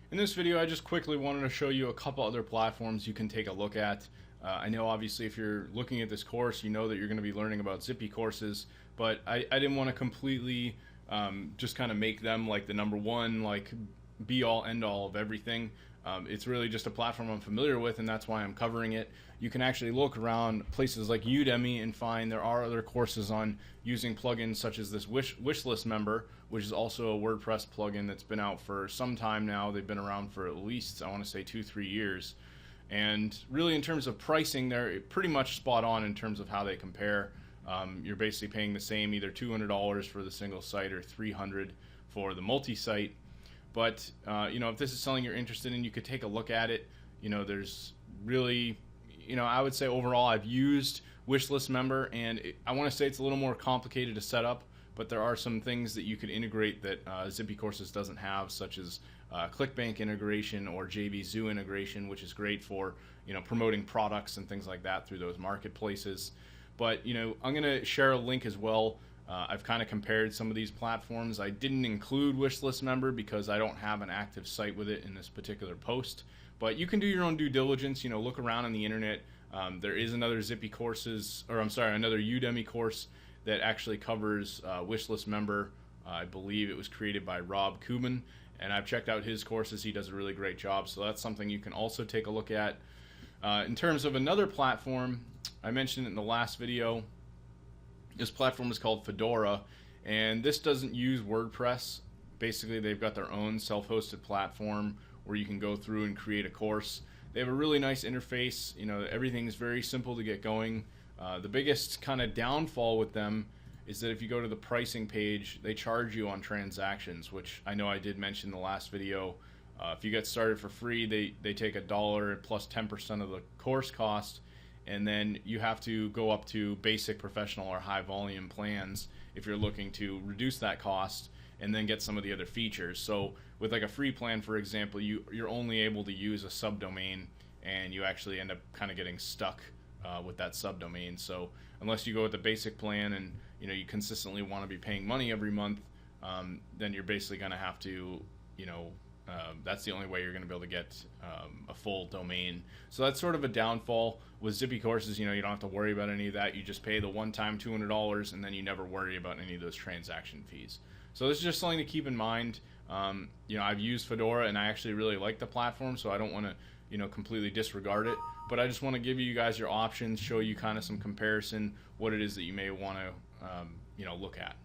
In this video, I just quickly wanted to show you a couple other platforms you can take a look at. I know obviously if you're looking at this course, you know that you're going to be learning about ZippyCourses, but I didn't want to completely just kind of make them like the number one, like be all end all of everything. It's really just a platform I'm familiar with, and that's why I'm covering it. You can actually look around places like Udemy and find there are other courses on using plugins such as this wishlist member, which is also a WordPress plugin that's been out for some time now. They've been around for at least, I want to say, 2-3 years. And really in terms of pricing, they're pretty much spot on in terms of how they compare. You're basically paying the same, either $200 for the single site or $300 for the multi-site. But if this is something you're interested in, you could take a look at it. There's really, I would say overall I've used Wishlist Member, and I want to say it's a little more complicated to set up, but there are some things that you could integrate that ZippyCourses doesn't have, such as ClickBank integration or JVZoo integration, which is great for promoting products and things like that through those marketplaces. But I'm going to share a link as well. I've kind of compared some of these platforms. I didn't include Wishlist Member because I don't have an active site with it in this particular post. But you can do your own due diligence. Look around on the internet. There is another another Udemy course that actually covers Wishlist Member. I believe it was created by Rob Kubin, and I've checked out his courses. He does a really great job, so that's something you can also take a look at. In terms of another platform, I mentioned it in the last video. This platform is called Fedora, and this doesn't use WordPress. Basically, they've got their own self-hosted platform where you can go through and create a course. They have a really nice interface. Everything is very simple to get going. The biggest kind of downfall with them is that if you go to the pricing page, they charge you on transactions, which I know I did mention in the last video. If you get started for free, they take $1 plus 10% of the course cost, and then you have to go up to basic, professional, or high volume plans if you're looking to reduce that cost and then get some of the other features. So with like a free plan, for example, you're only able to use a subdomain, and you actually end up kind of getting stuck with that subdomain. So unless you go with the basic plan and you consistently want to be paying money every month, then you're basically going to have to that's the only way you're going to be able to get a full domain. So that's sort of a downfall with ZippyCourses. You don't have to worry about any of that. You just pay the one-time $200, and then you never worry about any of those transaction fees. So this is just something to keep in mind. I've used Fedora, and I actually really like the platform, so I don't want to completely disregard it. But I just want to give you guys your options, show you kind of some comparison, what it is that you may want to look at.